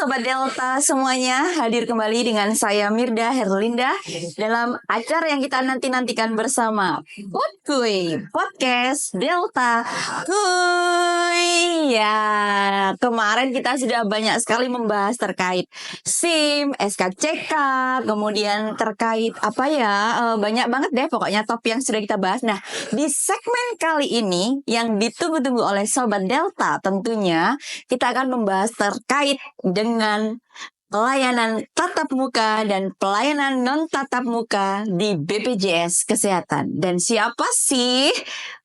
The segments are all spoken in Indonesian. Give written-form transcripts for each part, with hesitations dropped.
Sobat Delta semuanya, hadir kembali dengan saya Mirda Herlinda dalam acara yang kita nanti-nantikan bersama Podkuy, Podcast Delta Kuy. Ya, kemarin kita sudah banyak sekali membahas terkait SIM, SKCK, kemudian terkait apa ya, banyak banget deh pokoknya top yang sudah kita bahas. Nah, di segmen kali ini yang ditunggu-tunggu oleh Sobat Delta tentunya kita akan membahas terkait dengan pelayanan tatap muka dan pelayanan non tatap muka di BPJS Kesehatan. Dan siapa sih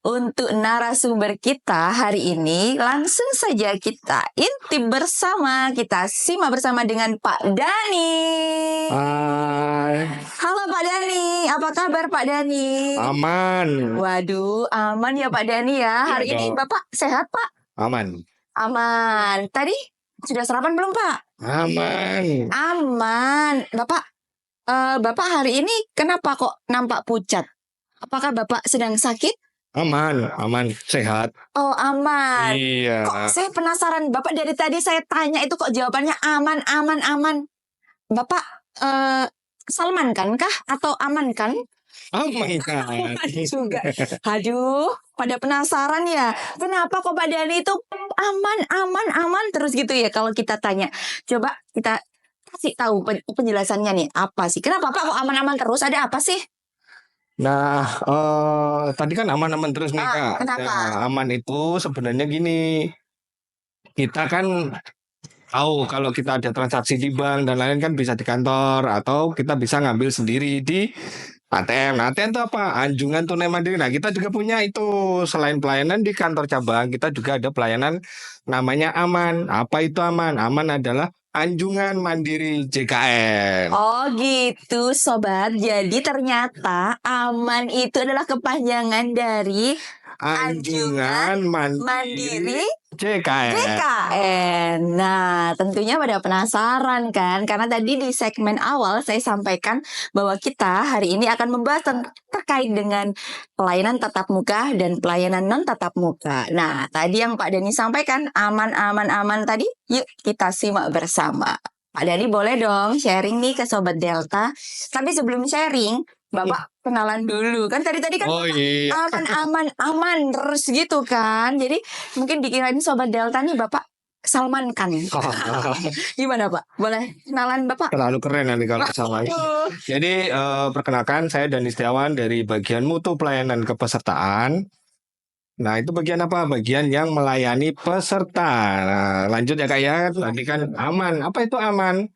untuk narasumber kita hari ini? Langsung saja kita intip bersama, kita simak bersama dengan Pak Dani. Hai. Halo Pak Dani, apa kabar Pak Dani? Aman. Waduh, aman ya Pak Dani ya. Hari ini Bapak sehat Pak? Aman. Aman. Tadi sudah sarapan belum Pak? Aman. Aman. Bapak hari ini kenapa kok nampak pucat? Apakah Bapak sedang sakit? Aman, sehat. Oh aman. Iya. Kok saya penasaran, Bapak dari tadi saya tanya itu kok jawabannya aman. Bapak Salman kan kah atau aman kan? Aman kan? Juga. Aduh, pada penasaran ya. Kenapa kok Pak Dani itu aman terus gitu ya kalau kita tanya. Coba kita kasih tahu penjelasannya nih. Apa sih? Kenapa Pak kok aman-aman terus? Ada apa sih? Nah, tadi kan aman-aman terus nih Kak. Kenapa? Nah, aman itu sebenarnya gini. Kita kan tahu kalau kita ada transaksi di bank dan lain kan bisa di kantor atau kita bisa ngambil sendiri di ATM. Nah, ATM itu apa? Anjungan tunai mandiri. Nah, kita juga punya itu. Selain pelayanan di kantor cabang, kita juga ada pelayanan namanya Aman. Apa itu Aman? Aman adalah anjungan mandiri JKN. Oh gitu Sobat. Jadi ternyata Aman itu adalah kepanjangan dari Anjungan mandiri JKN. Nah, tentunya pada penasaran kan? Karena tadi di segmen awal saya sampaikan bahwa kita hari ini akan membahas terkait dengan pelayanan tatap muka dan pelayanan non tatap muka. Nah, tadi yang Pak Dani sampaikan aman tadi, yuk kita simak bersama. Pak Dani boleh dong sharing nih ke Sobat Delta. Tapi sebelum sharing, Bapak kenalan dulu kan tadi kan iya. aman terus gitu kan. Jadi mungkin dikirain Sobat Delta nih Bapak Salman kan. Gimana Pak? Boleh kenalan Bapak? Terlalu keren nanti kalau sama. Jadi perkenalkan saya Dani Setiawan dari bagian mutu pelayanan kepesertaan. Nah itu bagian apa? Bagian yang melayani peserta. Nah, lanjut ya Kak ya. Tadi kan aman. Apa itu aman?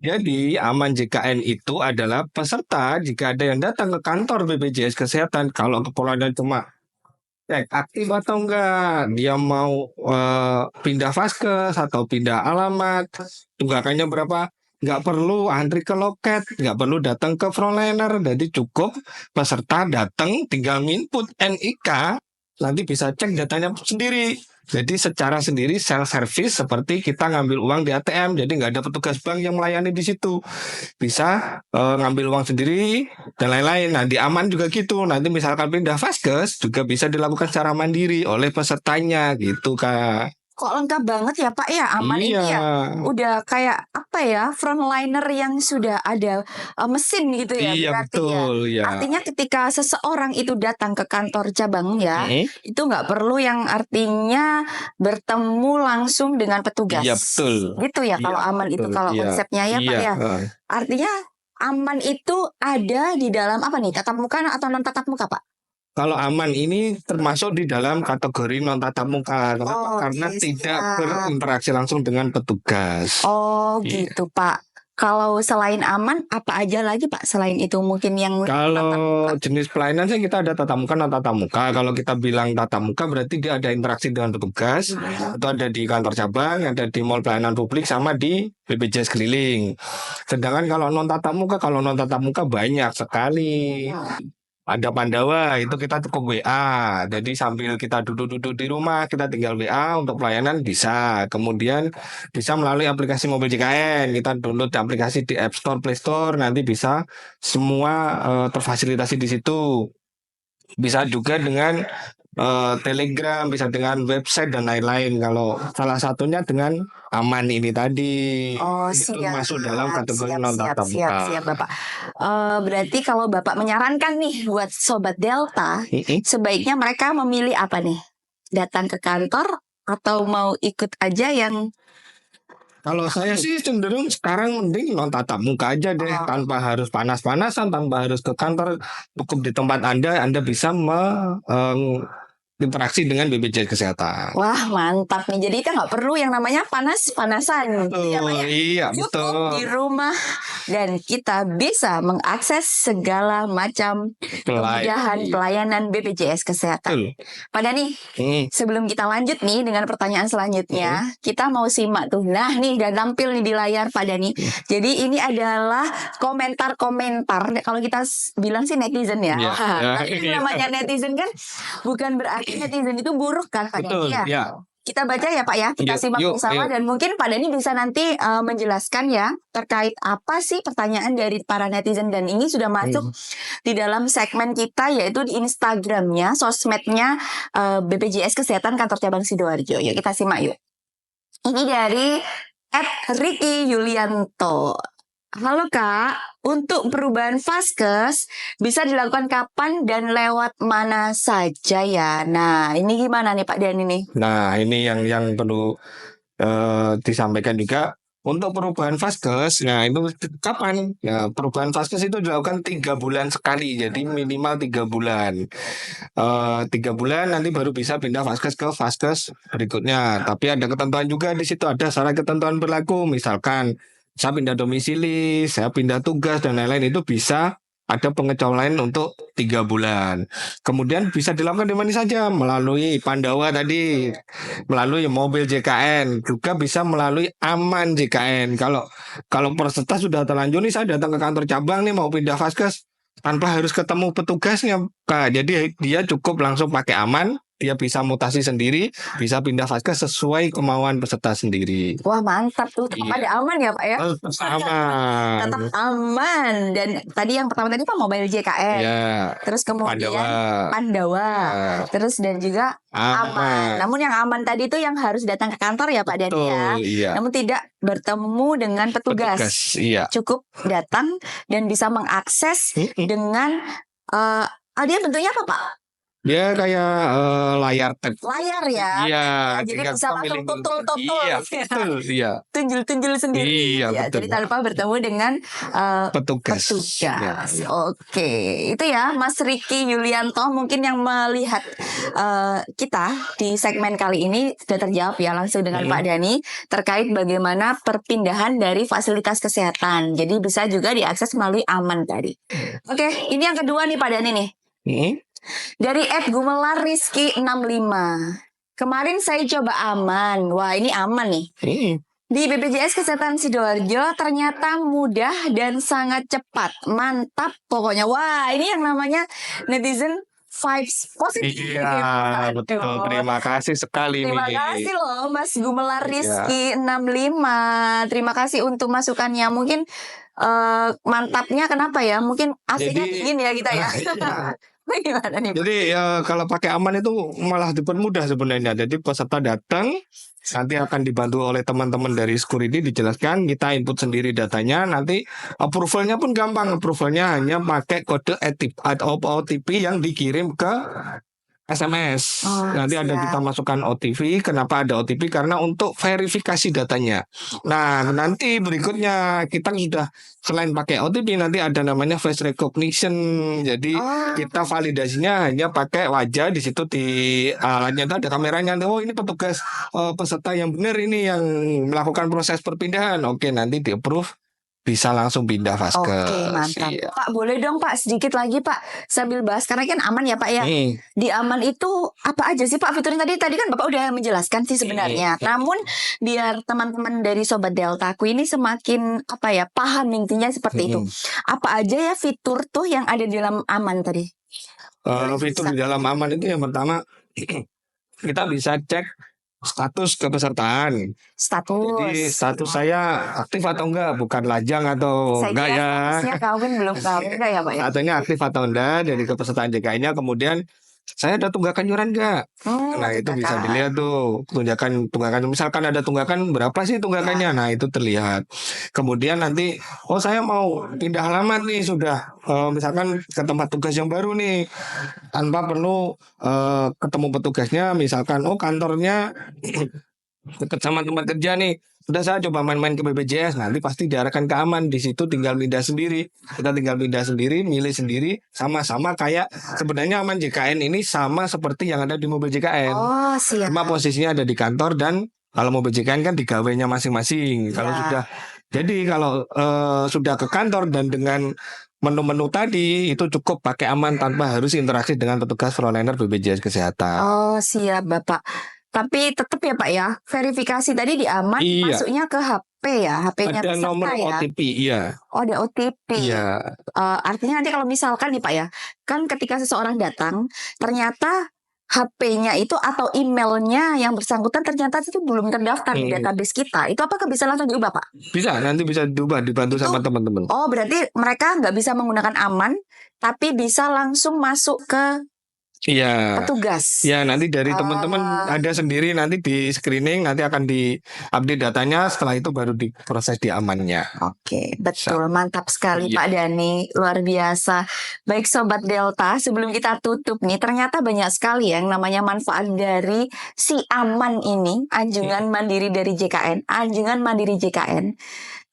Jadi aman JKN itu adalah peserta jika ada yang datang ke kantor BPJS Kesehatan. Kalau keperluan cuma cek aktif atau enggak, dia mau pindah vaskes atau pindah alamat, tunggakannya berapa, nggak perlu antri ke loket, nggak perlu datang ke frontliner. Jadi cukup peserta datang tinggal input NIK, nanti bisa cek datanya sendiri. Jadi secara sendiri self service seperti kita ngambil uang di ATM. Jadi nggak ada petugas bank yang melayani di situ. Bisa ngambil uang sendiri dan lain-lain. Nah di Aman juga gitu. Nanti misalkan pindah vaskes juga bisa dilakukan secara mandiri oleh pesertanya gitu Kak. Kok lengkap banget ya Pak ya Aman ini ya. Udah kayak apa ya frontliner yang sudah ada mesin gitu ya. Iya berarti betul ya. Artinya ketika seseorang itu datang ke kantor cabang ya, itu nggak perlu yang artinya bertemu langsung dengan petugas. Iya betul. Gitu ya kalau Aman betul. itu kalau konsepnya ya Pak ya. Artinya Aman itu ada di dalam apa nih tatap muka atau non tatap muka Pak? Kalau Aman ini termasuk di dalam kategori non tatap muka. Kenapa? Karena tidak berinteraksi langsung dengan petugas. Oh gitu Pak. Kalau selain Aman apa aja lagi Pak selain itu mungkin yang kalau jenis pelayanan sih kita ada tatap muka non tatap muka. Kalau kita bilang tatap muka berarti dia ada interaksi dengan petugas. Itu ada di kantor cabang, ada di mall pelayanan publik sama di BPJS keliling. Sedangkan kalau non tatap muka banyak sekali. Ada Pandawa, itu kita cukup WA. Jadi sambil kita duduk-duduk di rumah, kita tinggal WA untuk pelayanan bisa. Kemudian bisa melalui aplikasi mobil JKN. Kita download aplikasi di App Store, Play Store, nanti bisa semua terfasilitasi di situ. Bisa juga dengan Telegram, bisa dengan website dan lain-lain. Kalau salah satunya dengan aman ini tadi, Oh, itu siap. masuk dalam kategori non tatap Siap, muka. Bapak. Berarti kalau Bapak menyarankan nih buat Sobat Delta, sebaiknya mereka memilih apa nih? Datang ke kantor atau mau ikut aja yang Kalau saya sih cenderung sekarang mending non tatap muka aja deh, tanpa harus panas-panasan, tanpa harus ke kantor, cukup di tempat Anda bisa interaksi dengan BPJS Kesehatan. Wah, mantap nih. Jadi kita nggak perlu yang namanya panas-panasan. Gitu ya, Pak ya? Iya, Cukup betul. di rumah dan kita bisa mengakses segala macam kemudahan pelayanan BPJS Kesehatan. Pak Dani, sebelum kita lanjut nih dengan pertanyaan selanjutnya, kita mau simak tuh. Nah, nih udah tampil nih di layar Pak Dani. Jadi ini adalah komentar-komentar. Kalau kita bilang sih netizen ya. Tapi namanya netizen kan bukan berarti netizen itu buruk kan Pak Dani ya. Kita baca ya Pak ya, kita simak bersama dan mungkin Pak Dani bisa nanti menjelaskan ya terkait apa sih pertanyaan dari para netizen, dan ini sudah masuk di dalam segmen kita yaitu di Instagramnya, sosmednya BPJS Kesehatan Kantor Cabang Sidoarjo. Yuk kita simak yuk. Ini dari @Ricky Yulianto. Halo Kak, untuk perubahan vaskes bisa dilakukan kapan dan lewat mana saja ya? Nah, ini gimana nih Pak Dani nih? Nah, ini yang perlu disampaikan juga untuk perubahan vaskes. Nah, itu kapan? Ya, perubahan vaskes itu dilakukan 3 bulan sekali, jadi minimal 3 bulan. 3 bulan nanti baru bisa pindah vaskes ke vaskes berikutnya. Tapi ada ketentuan juga di situ, ada syarat ketentuan berlaku. Misalkan saya pindah domisili, saya pindah tugas dan lain-lain, itu bisa ada pengecualian untuk 3 bulan. Kemudian bisa dilakukan di mana saja, melalui Pandawa tadi, melalui mobil JKN, juga bisa melalui Aman JKN. Kalau peserta sudah terlanjur nih, saya datang ke kantor cabang nih mau pindah vaskes tanpa harus ketemu petugasnya, Kak. Jadi dia cukup langsung pakai Aman. Dia bisa mutasi sendiri, bisa pindah vaskes sesuai kemauan peserta sendiri. Wah mantap tuh, tetap ada aman ya Pak ya? Aman. Tetap aman. Dan tadi yang pertama tadi Pak mobile JKN, terus kemudian Pandawa, terus dan juga aman. Namun yang aman tadi itu yang harus datang ke kantor ya Pak Dani ya. Namun tidak bertemu dengan petugas. Cukup datang dan bisa mengakses dengan dia bentuknya apa Pak? Dia kayak layar tab. Layar ya. Iya. Jadi bisa langsung tutul. Iya, betul. Iya. Tunjul sendiri. Iya, ya, betul. jadi tanpa bertemu dengan petugas. Ya. Oke. Itu ya Mas Ricky Yulianto mungkin yang melihat kita di segmen kali ini sudah terjawab ya langsung dengan Pak Dani terkait bagaimana perpindahan dari fasilitas kesehatan. Jadi bisa juga diakses melalui Aman tadi. Oke, ini yang kedua nih Pak Dani nih. Dari @Gumelar Rizky 65. Kemarin saya coba Aman. Wah, ini aman nih. Di BPJS Kesehatan Sidoarjo ternyata mudah dan sangat cepat. Mantap pokoknya. Wah, ini yang namanya netizen vibes positif. Iya, betul. Terima kasih sekali. Terima kasih loh Mas Gumelar Rizky 65. Terima kasih untuk masukannya. Mungkin mantapnya kenapa ya? Mungkin aslinya dingin ya kita ya. Gimana nih? Jadi kalau pakai Aman itu malah dipermudah sebenarnya. Jadi peserta datang nanti akan dibantu oleh teman-teman dari security, dijelaskan, kita input sendiri datanya, nanti approvalnya pun gampang. Approvalnya hanya pakai kode OTP yang dikirim ke SMS. Nanti ada kita masukkan OTP. Kenapa ada OTP? Karena untuk verifikasi datanya. Nah, nanti berikutnya kita sudah selain pakai OTP nanti ada namanya face recognition. Jadi kita validasinya hanya pakai wajah, di situ di alatnya itu ada kameranya. Oh, ini petugas peserta yang benar ini yang melakukan proses perpindahan. Oke, nanti di approve. Bisa langsung pindah vaskes. Oke, mantap. Pak, boleh dong Pak sedikit lagi Pak sambil bahas karena kan Aman ya Pak ya. Di Aman itu apa aja sih Pak fiturnya tadi kan Bapak udah menjelaskan sih sebenarnya. Namun biar teman-teman dari Sobat Deltaku ini semakin paham intinya seperti itu. Apa aja ya fitur tuh yang ada di dalam Aman tadi? Fitur di dalam Aman itu yang pertama kita bisa cek status kepesertaan. Jadi status saya aktif atau enggak, bukan lajang atau enggak ya. Statusnya kawin belum kawin enggak ya Pak ya? Statusnya aktif atau enggak dari kepesertaan JKN-nya. Kemudian saya ada tunggakan iuran nggak? Nah, itu bisa tunggakan. dilihat tuh tunggakan. Misalkan ada tunggakan berapa sih tunggakannya? Nah, itu terlihat. Kemudian nanti, oh saya mau pindah alamat nih sudah misalkan ke tempat tugas yang baru nih tanpa perlu ketemu petugasnya. Misalkan, oh kantornya dekat sama tempat kerja nih. Udah saya coba main-main ke BPJS, nanti pasti diarahkan ke aman. Di situ tinggal pindah sendiri. Kita tinggal pindah sendiri, milih sendiri, sama-sama kayak sebenarnya aman JKN ini sama seperti yang ada di mobil JKN. Oh, siap. Cuma posisinya ada di kantor dan kalau mobil JKN kan di gawainya masing-masing. Kalau Ya. sudah kalau sudah ke kantor dan dengan menu-menu tadi itu cukup pakai aman tanpa harus interaksi dengan petugas frontliner BPJS Kesehatan. Oh, siap Bapak. Tapi tetap ya Pak ya, verifikasi tadi di aman Iya. masuknya ke HP ya, HP-nya Ada peserta nomor ya. OTP, iya. Oh, ada OTP. Iya. Artinya nanti kalau misalkan nih Pak ya, kan ketika seseorang datang, ternyata HP-nya itu atau emailnya yang bersangkutan ternyata itu belum terdaftar di database kita. Itu apakah bisa langsung diubah Pak? Bisa, nanti bisa diubah, dibantu Itu- sama teman-teman. Oh, berarti mereka nggak bisa menggunakan aman, tapi bisa langsung masuk ke Iya. petugas. Ya, nanti dari teman-teman ada sendiri nanti di screening, nanti akan di-update datanya, setelah itu baru diproses di amannya. Oke, betul. Mantap sekali Pak Dhani. Luar biasa. Baik Sobat Delta, sebelum kita tutup nih, ternyata banyak sekali yang namanya manfaat dari si aman ini, anjungan mandiri dari JKN, anjungan mandiri JKN.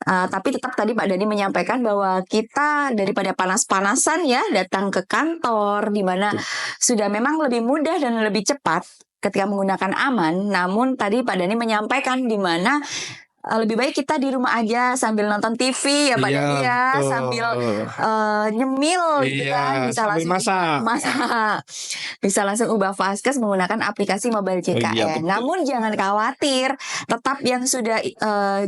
Tapi tetap tadi Pak Dhani menyampaikan bahwa kita daripada panas-panasan ya datang ke kantor di mana sudah memang lebih mudah dan lebih cepat ketika menggunakan aman. Namun tadi Pak Dhani menyampaikan di mana lebih baik kita di rumah aja sambil nonton TV ya Pak Dhani ya, betul. sambil nyemil gitu kan, bisa sambil langsung masak. bisa langsung ubah Vaskes menggunakan aplikasi mobile JKN. Iya, betul. Namun jangan khawatir, tetap yang sudah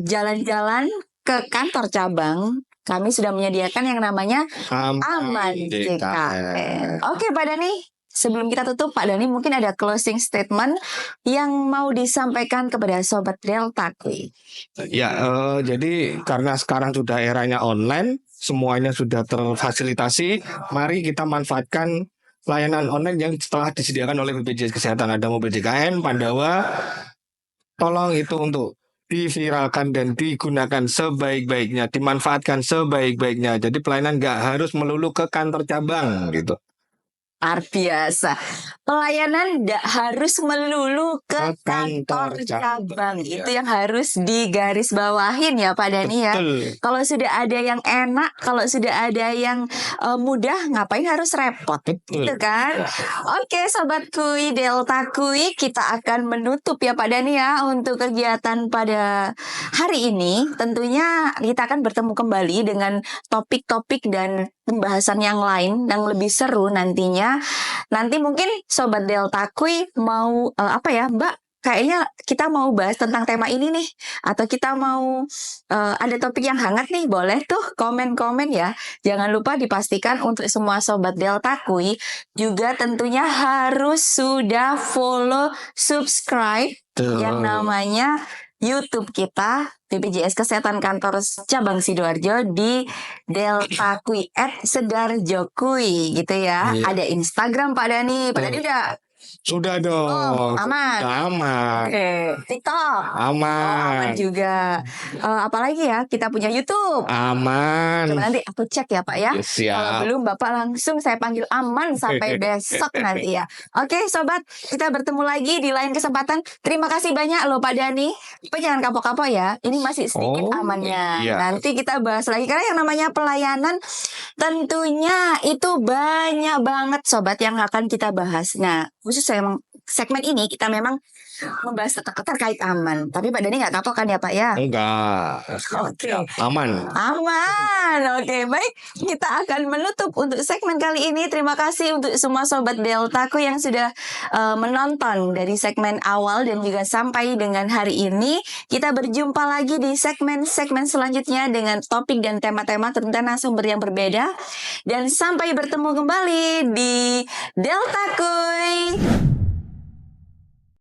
jalan-jalan ke kantor cabang, kami sudah menyediakan yang namanya Aman JKN. Oke Pak Dhani, sebelum kita tutup Pak Dhani mungkin ada closing statement yang mau disampaikan kepada Sobat Delta Kui. Ya, jadi karena sekarang sudah eranya online, semuanya sudah terfasilitasi, mari kita manfaatkan layanan online yang telah disediakan oleh BPJS Kesehatan. Ada mobil JKN, Pandawa, tolong itu untuk diviralkan dan digunakan sebaik-baiknya, dimanfaatkan sebaik-baiknya. Jadi pelayanan nggak harus melulu ke kantor cabang gitu. Luar biasa. Pelayanan tidak harus melulu ke Kantor kantor cabang. cabang. Itu yang harus digarisbawahin ya Pak Dhani ya. Betul. Kalau sudah ada yang enak, kalau sudah ada yang mudah, ngapain harus repot? Betul. Gitu kan? Oke Sobat Kui, Delta Kui, kita akan menutup ya Pak Dhani ya untuk kegiatan pada hari ini. Tentunya kita akan bertemu kembali dengan topik-topik dan pembahasan yang lain yang lebih seru nantinya. Nanti mungkin Sobat Delta Kui mau apa ya Mbak? Kayaknya kita mau bahas tentang tema ini nih, atau kita mau ada topik yang hangat nih, boleh tuh komen-komen ya. Jangan lupa dipastikan untuk semua Sobat Delta Kui juga tentunya harus sudah follow, subscribe yang namanya YouTube kita BPJS Kesehatan Kantor Cabang Sidoarjo di Delta Kui @sedarjokui gitu ya. Iya. Ada Instagram Pak Dhani. Pak Dhani udah Sudah dong. aman. Sudah aman. Oke, TikTok. Aman. Aman juga. Apalagi ya, kita punya YouTube. Aman. Coba nanti aku cek ya Pak ya. Ya, siap. Kalau belum Bapak langsung saya panggil aman sampai besok nanti ya. Oke Sobat, kita bertemu lagi di lain kesempatan. Terima kasih banyak loh Pak Dhani. Tapi jangan kapok-kapok ya. Ini masih sedikit amannya. iya. Nanti kita bahas lagi. Karena yang namanya pelayanan tentunya itu banyak banget Sobat yang akan kita bahas. Nah, khusus segmen ini kita memang membahas terkait aman. Tapi Pak Dhani nggak kapok kan ya Pak ya? Enggak. Oke. Aman. Aman. Oke, baik. Kita akan menutup untuk segmen kali ini. Terima kasih untuk semua Sobat Deltaku yang sudah menonton dari segmen awal dan juga sampai dengan hari ini. Kita berjumpa lagi di segmen-segmen selanjutnya dengan topik dan tema-tema tentang narasumber yang berbeda. Dan sampai bertemu kembali di Deltaku.